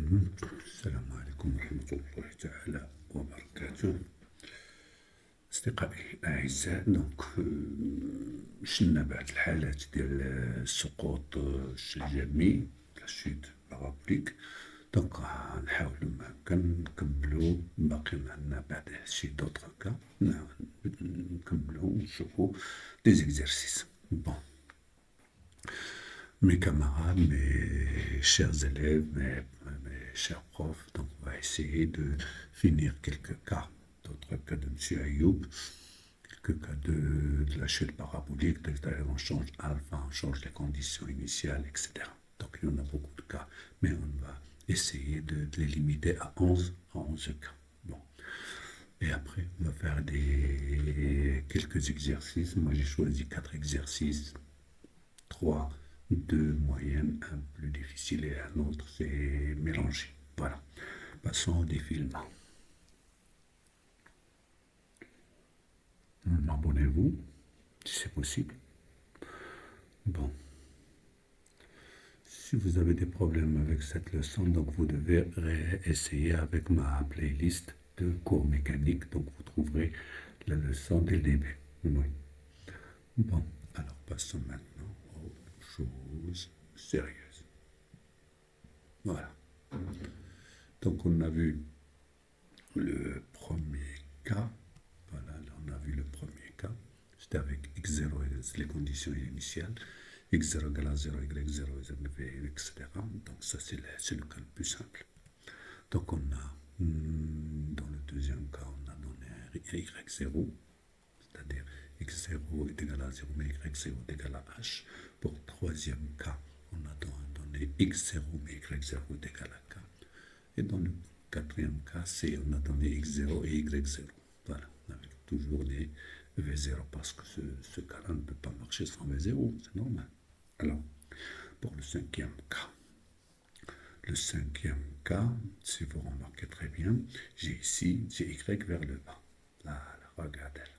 السلام عليكم ورحمة الله تعالى وبركاته. أصدقائي الأعزاء، شلنا بعض الحالات ديال السقوط الشجمي لاشيت بارابليك. غنحاولو هكا نكملو، باقي عندنا بعد شي دوطخ كا نكملو ونشوفو دي زيكزارسيس. بون mes camarades, mes chers élèves, mes chers profs, donc on va essayer de finir quelques cas, d'autres cas de M. Ayoub, quelques cas de la chaîne parabolique, on change alpha, on change les conditions initiales, etc. Donc il y en a beaucoup de cas, mais on va essayer de les limiter à 11 cas. Bon. Et après, on va faire quelques exercices. Moi, j'ai choisi 4 exercices, 3 deux moyennes, un plus difficile et un autre, c'est mélangé. Voilà. Passons au défilement. Abonnez-vous, si c'est possible. Bon. Si vous avez des problèmes avec cette leçon, donc vous devez essayer avec ma playlist de cours mécaniques. Donc vous trouverez la leçon dès le début. Oui. Bon, alors passons maintenant aux choses sérieuses. Voilà. Donc on a vu le premier cas. Voilà, là on a vu le premier cas. C'était avec x0, les conditions initiales. x0 égale à 0, y0 v, etc. Donc ça c'est le cas le plus simple. Donc on a, dans le deuxième cas, on a donné un y0, c'est-à-dire x0 est égal à 0, mais y0 est égal à h. Pour le troisième cas, on a donné x0, mais y0 est égal à k. Et dans le quatrième cas, on a donné x0 et y0. Voilà, avec toujours les v0, parce que ce cas-là ne peut pas marcher sans v0, c'est normal. Alors, pour le cinquième cas, si vous remarquez très bien, j'ai y vers le bas. Là, regardez là.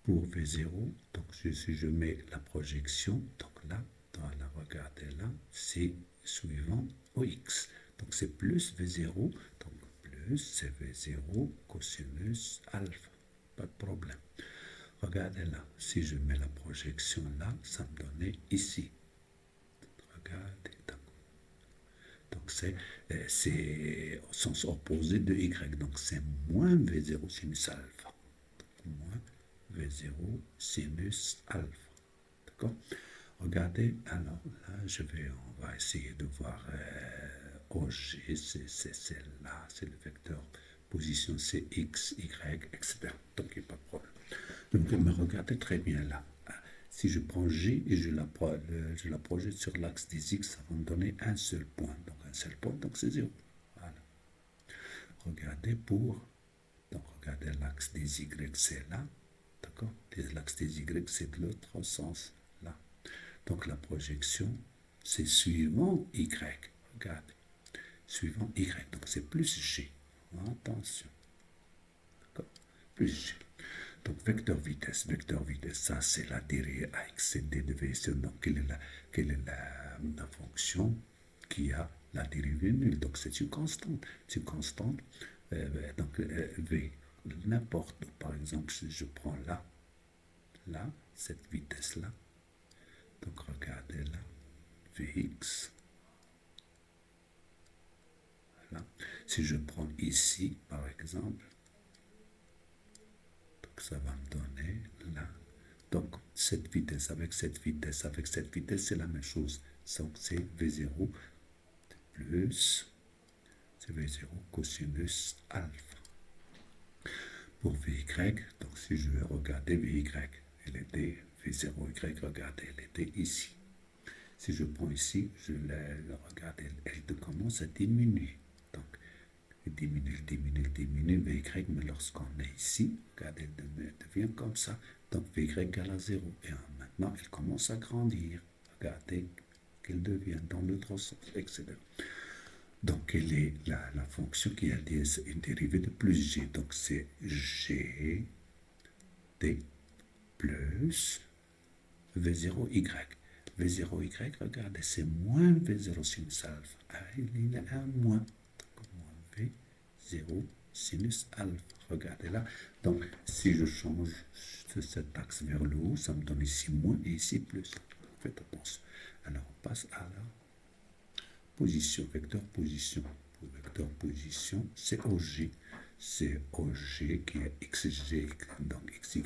Pour V0, donc si je mets la projection, donc là, voilà, regardez là, c'est suivant au x. Donc c'est plus V0, donc plus c'est V0 cosinus alpha. Pas de problème. Regardez là, si je mets la projection là, ça me donnait ici. Regardez, donc c'est au sens opposé de y, donc c'est moins V0 sinus alpha. Moins V0 sinus alpha. D'accord? Regardez, alors là, on va essayer de voir OG, c'est là, c'est le vecteur position, c'est X, Y, etc. Donc il n'y a pas de problème. Donc, mais regardez très bien là. Si je prends J et je la projette sur l'axe des X, ça va me donner un seul point. Donc un seul point, donc c'est 0. Voilà. Regardez regardez l'axe des Y, c'est là. D'accord? L'axe des Y, c'est de l'autre sens, là. Donc la projection, c'est suivant Y. Regardez. Suivant Y. Donc c'est plus G. Attention. D'accord? Plus G. Donc vecteur vitesse, ça c'est la dérivée AX d de V. Donc quelle est la fonction qui a la dérivée nulle? Donc c'est une constante. C'est une constante. Donc V, n'importe. Par exemple, si je prends là, cette vitesse-là. Donc regardez là, Vx. Voilà. Si je prends ici, par exemple, donc ça va me donner là. Donc cette vitesse avec cette vitesse, c'est la même chose. Donc c'est V0 plus, c'est V0 cosinus alpha. Pour Vy, donc si je vais regarder Vy, elle était V0y, regardez, elle était ici. Si je prends ici, je la regarde, elle commence à diminuer. Donc, elle diminue, Vy, mais lorsqu'on est ici, regardez, elle devient comme ça. Donc, Vy égale à 0. Et maintenant, elle commence à grandir. Regardez qu'elle devient dans l'autre sens, etc. Donc, quelle est la fonction qui a une dérivée de plus g? Donc, c'est g t plus V0y. V0y, regardez, c'est moins V0 sinus alpha. Ah, il y a un moins. Donc, moins V0 sinus alpha. Regardez là. Donc, si je change cet axe vers le haut, ça me donne ici moins et ici plus. Faites attention. Alors, on passe à la position, vecteur position. Pour vecteur position, c'est OG. C'est OG qui est XG, donc XY.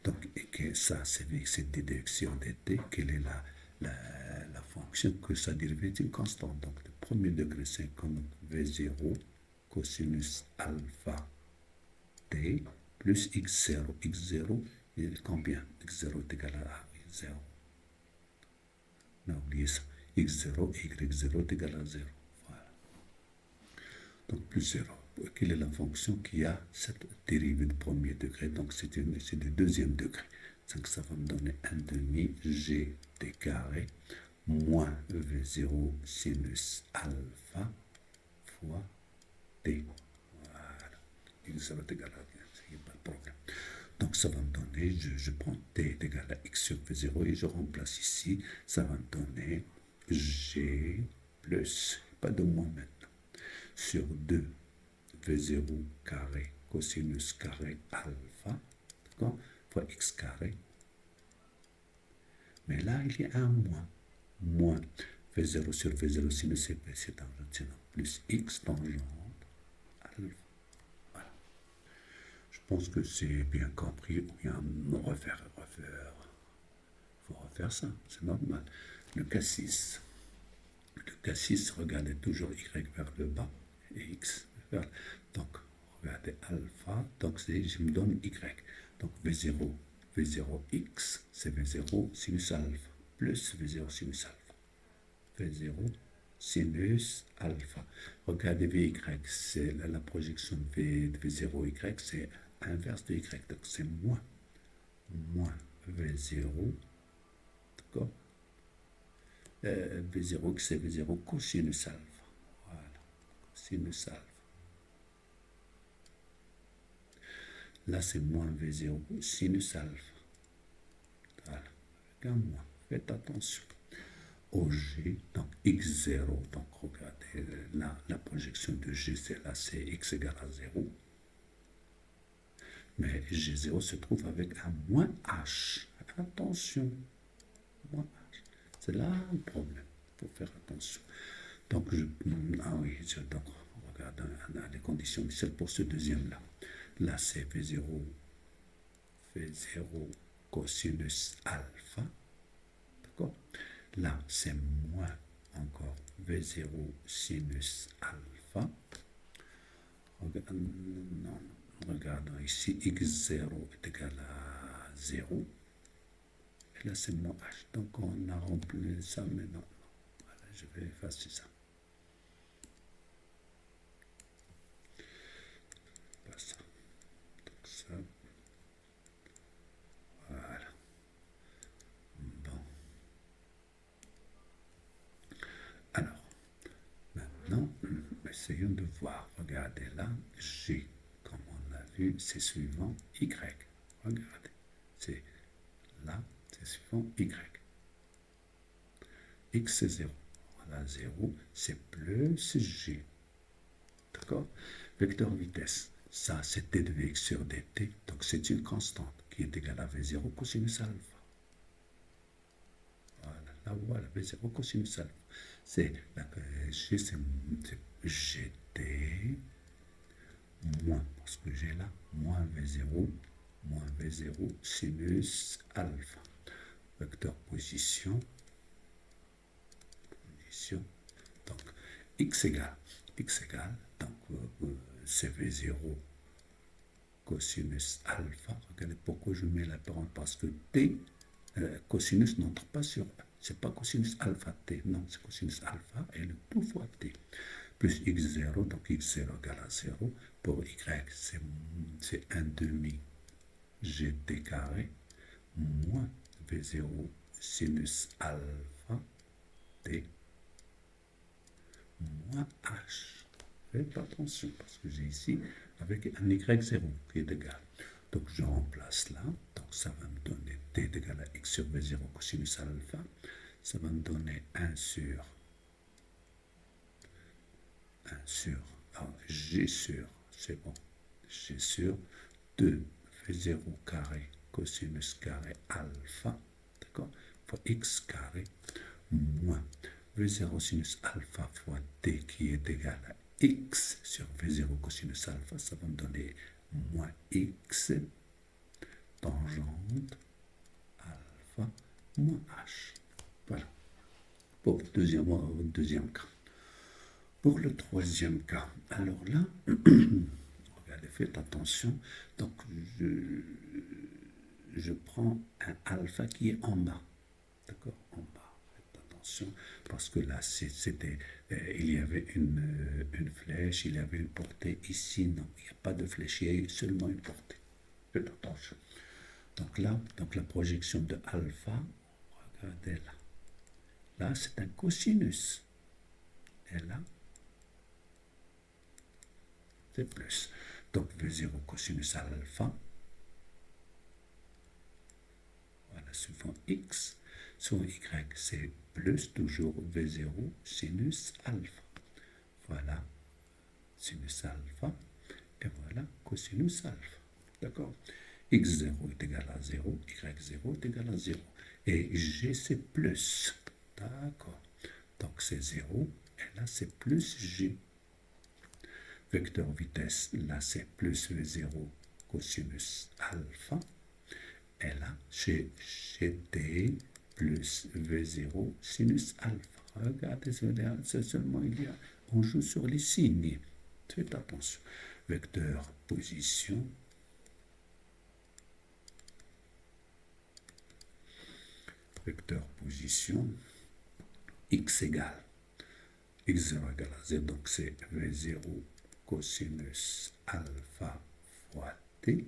Donc, et ça, c'est d de x sur dt. Quelle est la fonction que sa dérivée est une constante. Donc, le premier degré, c'est comme V0 cosinus alpha t plus x0. x0, il est combien? x0 est égal à x0. Non, oubliez ça. x0 et y0 est égal à 0. Voilà. Donc, plus 0. Quelle est la fonction qui a cette dérivée de premier degré? Donc, c'est du deuxième degré. Donc, ça va me donner 1 demi gt carré moins v0 sinus alpha fois t. Voilà. x0 est égal à 1, il n'y a pas de problème. Donc, ça va me donner, je prends t est égal à x sur v0 et je remplace ici. Ça va me donner g plus, pas de moins maintenant, sur 2 V0 carré cosinus carré alpha, d'accord, fois x carré. Mais là, il y a un moins. Moins V0 sur V0 sinus c'est tangent, plus x tangente alpha. Voilà. Je pense que c'est bien compris, ou bien refaire. Il faut refaire ça, c'est normal. Le cas 6. Le cas 6, regardez toujours y vers le bas et x vers le bas. Donc, regardez alpha, donc je me donne y. Donc, V0x, c'est V0 sinus alpha, plus V0 sinus alpha. V0 sinus alpha. Regardez Vy, c'est la projection de V0y, c'est inverse de y, donc c'est moins V0, d'accord, V0 c'est V0 cosinus alpha. Voilà, sinus alpha. Là, c'est moins V0 sinus alpha. Voilà, avec un moins. Faites attention. OG, donc x0, donc regardez, là, la projection de G, c'est là, c'est x égale à 0. Mais G0 se trouve avec un moins H. Attention, moins H. C'est là le problème. Il faut faire attention. Donc, donc, regarde les conditions initiales pour ce deuxième-là. Là, c'est V0 cosinus alpha. D'accord? Là, c'est moins encore V0 sinus alpha. Regardons ici, x0 est égal à 0. Et là, c'est moins h. Donc, on a rempli ça maintenant. Voilà, je vais effacer ça. Pas ça. Donc, ça. Voilà. Bon. Alors, maintenant, essayons de voir. Regardez là, G, comme on l'a vu, c'est suivant Y. Regardez, c'est là, c'est suivant Y. X, c'est 0. Voilà, 0, c'est plus G. D'accord? Vecteur vitesse, ça, c'est t de vx sur dt. Donc, c'est une constante qui est égale à v0 cosinus alpha. Voilà, là, voilà, v0 cosinus alpha. C'est G, c'est gt moins, parce que j'ai là, moins V0 sinus alpha. Vecteur position, donc x égale, donc c'est V0 cosinus alpha. Regardez pourquoi je mets la parente, parce que t, cosinus n'entre pas sur c'est pas cosinus alpha t, non, c'est cosinus alpha et le tout fois t. Plus x0, donc x0 égale à 0. Pour y, c'est 1 demi gt carré moins v0 sinus alpha t moins h. Faites attention parce que j'ai ici avec un y0 qui est égal. Donc je remplace là, donc ça va me donner t est égal à x sur v0 cosinus alpha. ça va me donner 1 sur alors G sur, c'est bon, G sur 2 V0 carré cosinus carré alpha, d'accord, fois x carré moins V0 sinus alpha fois t qui est égal à x sur V0 cosinus alpha, ça va me donner moins x tangente alpha moins h. Voilà. Pour le deuxième cas. Pour le troisième cas, alors là, regardez, faites attention. Donc, je prends un alpha qui est en bas. D'accord, en bas. Faites attention, parce que là, c'était, il y avait une flèche, il y avait une portée. Ici, non, il n'y a pas de flèche, il y a seulement une portée. Faites attention. Donc là, la projection de alpha, regardez là. Là, c'est un cosinus. Et là, c'est plus. Donc, V0 cosinus alpha, voilà, suivant x, sur y, c'est plus toujours V0 sinus alpha. Voilà, sinus alpha, et voilà, cosinus alpha. D'accord? X0 est égal à 0, Y0 est égal à 0. Et G, c'est plus. D'accord. Donc, c'est 0, et là, c'est plus G. Vecteur vitesse, là, c'est plus V0 cosinus alpha. Et là, c'est t plus V0 sinus alpha. Regardez, c'est seulement on joue sur les signes. Faites attention. Vecteur position. Vecteur position. X égale. X0 égale à 0. Donc, c'est V0 cosinus alpha fois t.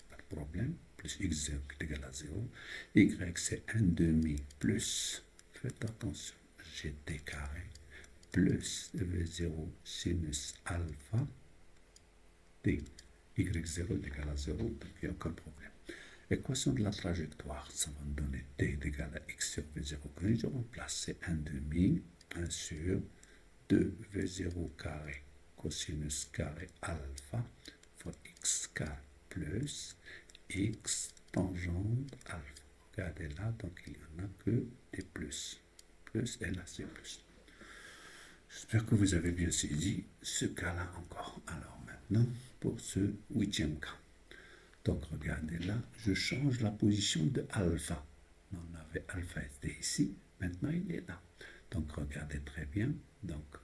Pas de problème. Plus x0 qui est égal à 0. Y, c'est 1 demi plus, faites attention, gt carré, plus v0 sinus alpha t. Y0 est égal à 0, donc il n'y a aucun problème. Équation de la trajectoire, ça va me donner t est égal à x sur v0. Quand je remplace, c'est 1 demi, 1 sur 2 v0 carré cosinus carré alpha fois x carré plus x tangente alpha. Regardez là, donc il n'y en a que des plus. Plus, et là c'est plus. J'espère que vous avez bien saisi ce cas-là encore. Alors maintenant, pour ce 8e cas. Donc regardez là, je change la position de alpha. On avait alpha était ici, maintenant il est là. Donc regardez très bien. Donc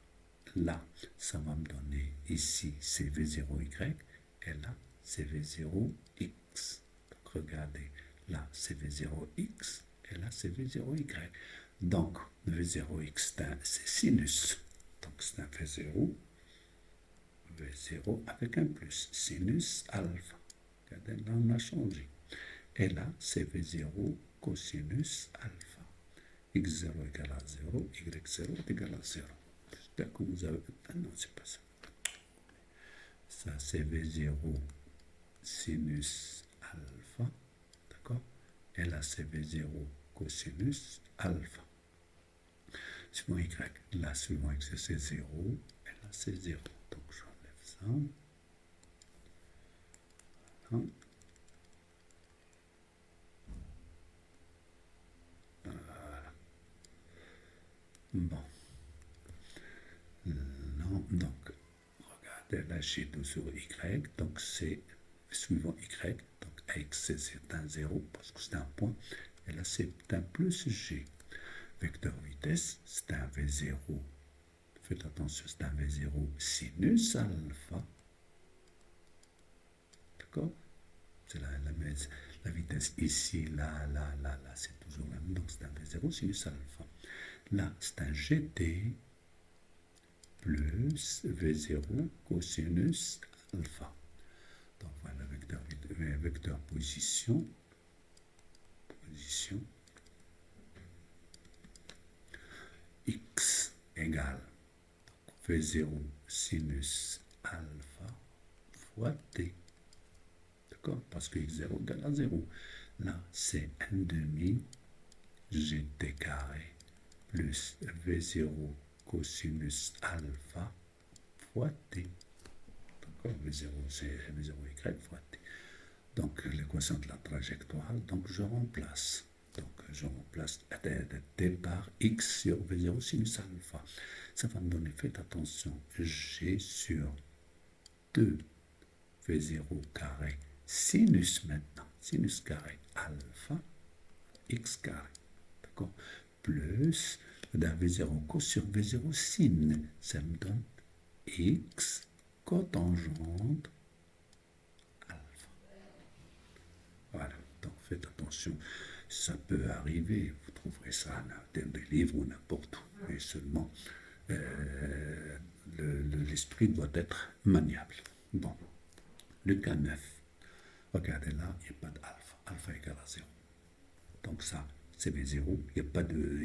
là, ça va me donner ici c'est V0Y et là c'est V0X. Donc regardez, là c'est V0X et là c'est V0Y. Donc V0X c'est sinus. Donc c'est un V0 avec un plus, sinus alpha. Regardez, là on a changé. Et là c'est V0 cosinus alpha. X0 égale à 0, Y0 est égal à 0. J'espère que vous avez... Ah non, c'est pas ça. Ça, c'est V0 sinus alpha. D'accord? Et là, c'est V0 cosinus alpha. Suivant Y. Là, suivant X, c'est 0. Et là, c'est 0. Donc, j'enlève ça. Voilà. Bon. Non, donc, regardez, là, j'ai 2 sur Y, donc c'est suivant Y, donc X, c'est un 0, parce que c'est un point, et là, c'est un plus G. Vecteur vitesse, c'est un V0, faites attention, c'est un V0 sinus alpha, d'accord? C'est la vitesse ici, là, c'est toujours la même, donc c'est un V0 sinus alpha. Là, c'est un GT plus V0 cosinus alpha. Donc voilà, vecteur position, x égale V0 sinus alpha fois t. D'accord? Parce que x0 égale à 0. Là, c'est 1 demi gt carré plus V0 cosinus alpha fois t. D'accord, V0 c'est V0y fois t. Donc l'équation de la trajectoire, donc je remplace. Donc je remplace t par x sur V0 sinus alpha. Ça va me donner, faites attention, g sur 2 V0 carré sinus maintenant, sinus carré alpha x carré. D'accord, plus d'un V0 cos sur V0 sin, ça me donne x cotangente alpha. Voilà, donc faites attention, ça peut arriver, vous trouverez ça dans des livres ou n'importe où, mais seulement l'esprit doit être maniable. Bon, le cas 9, regardez là, il n'y a pas d'alpha, alpha égale à 0. Donc ça, c'est V0, il n'y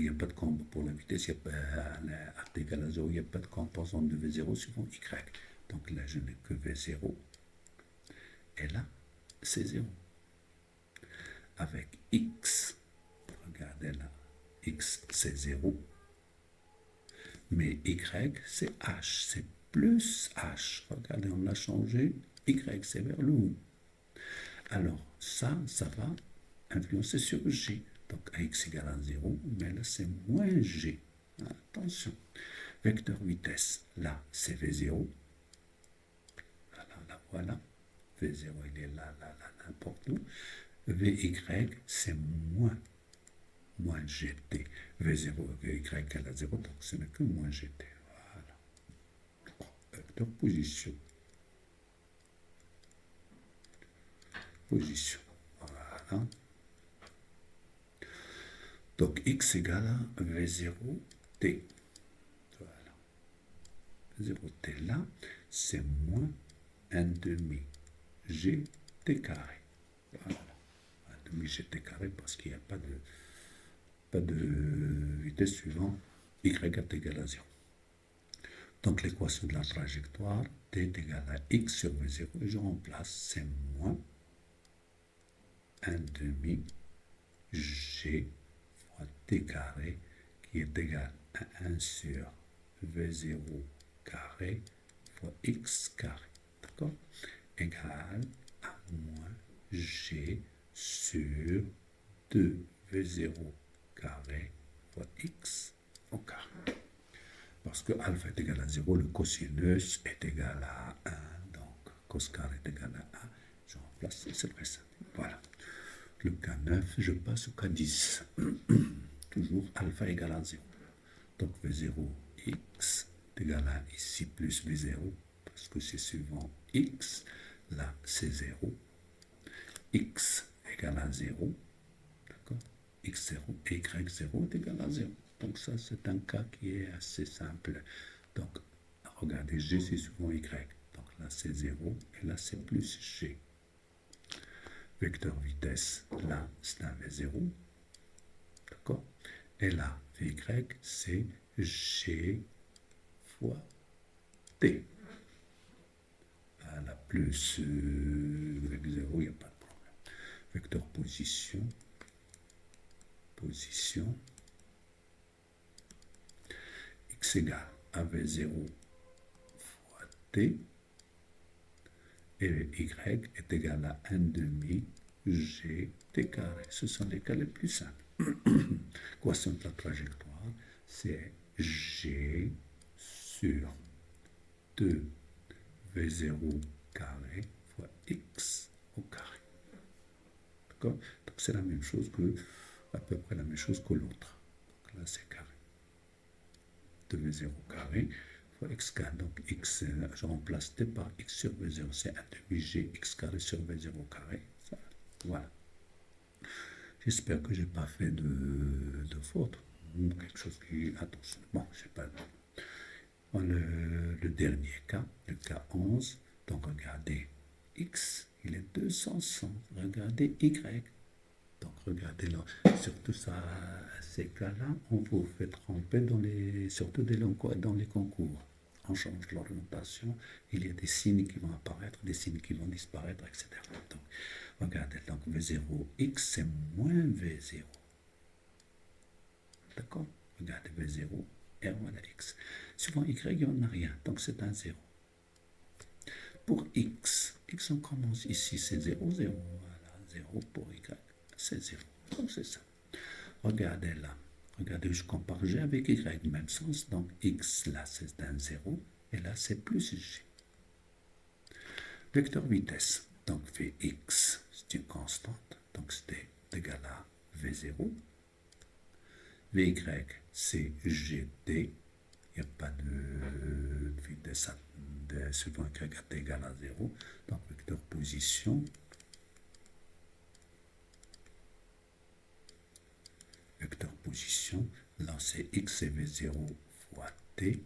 a pas de combo pour la vitesse, il n'y a pas t égale à 0, il n'y a pas de composante de V0 suivant y. Donc là, je n'ai que V0, et là, c'est 0. Avec x, regardez là, x c'est 0, mais y c'est h, c'est plus h. Regardez, on a changé, y c'est vers le haut. Alors ça va influencer sur g. Donc ax égale à 0, mais là c'est moins g. Attention. Vecteur vitesse, là c'est v0. Voilà. V0 il est là, n'importe où. Vy c'est moins gt. V0, y égale à 0, donc ce n'est que moins gt. Voilà. Vecteur position. Voilà. Donc x égale à v0t. Voilà. V0t là, c'est moins 1 demi gt carré. Voilà. 1 demi gt carré parce qu'il n'y a pas de vitesse suivant y est égal à 0. Donc l'équation de la trajectoire, t est égal à x sur v0, et je remplace, c'est moins 1 demi g fois t carré, qui est égal à 1 sur v0 carré fois x carré, d'accord, égal à moins g sur 2 v0 carré fois x au carré. Parce que alpha est égal à 0, le cosinus est égal à 1, donc cos carré est égal à 1, je remplace, c'est très simple. Voilà. Le cas 9, je passe au cas 10. Toujours alpha égale à 0. Donc V0x est égal à ici plus V0, parce que c'est suivant x, là c'est 0. X égale à 0, d'accord, x0 et y0 est égal à 0. Donc ça, c'est un cas qui est assez simple. Donc, regardez, g c'est suivant y. Donc là, c'est 0 et là, c'est plus g. Vecteur vitesse, là, c'est un v0. D'accord. Et là, vy, c'est g fois t. Là, plus avec 0, il n'y a pas de problème. Vecteur position. X égale à V0 fois t, et y est égal à 1 demi g t carré. Ce sont les cas les plus simples. Équation de la trajectoire, c'est g sur 2 V0 carré fois x au carré. D'accord? Donc c'est la même chose que, à peu près la même chose que l'autre. Donc là c'est carré. 2v0 carré fois x carré. Donc x, je remplace t par x sur v0. C'est 1 demi g x carré sur v0 carré. Ça, voilà. J'espère que je n'ai pas fait de faute. Quelque chose qui... Attention. Bon, je sais pas. Le dernier cas, le cas 11. Donc regardez x, il est 200. Regardez y. Donc regardez là, surtout ça, ces cas-là, on vous fait tremper surtout dans les concours. On change l'orientation, il y a des signes qui vont apparaître, des signes qui vont disparaître, etc. Donc regardez, donc V0x c'est moins V0. D'accord? Regardez V0, et voilà x. Suivant y, il n'y en a rien, donc c'est un 0. Pour x, on commence ici, c'est 0, 0. Voilà, 0 pour y, c'est 0. Donc c'est ça. Regardez là. Regardez, je compare G avec Y, même sens. Donc x, là, c'est un 0. Et là, c'est plus G. Vecteur vitesse. Donc Vx, c'est une constante. Donc c'est égal à V0. Vy, c'est Gt. Il n'y a pas de vitesse suivant y est égal à 0. Donc vecteur position. Vecteur position, là c'est x et v0 fois t,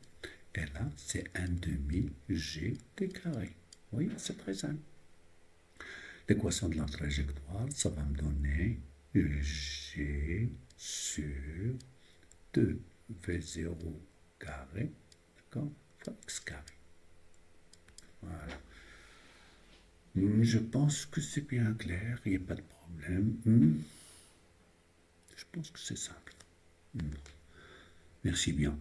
et là c'est 1 demi g t carré. Oui, c'est très simple. L'équation de la trajectoire, ça va me donner g sur 2v0 carré, d'accord, fois x carré. Voilà. Je pense que c'est bien clair, il n'y a pas de problème. Je pense que c'est simple. Merci bien.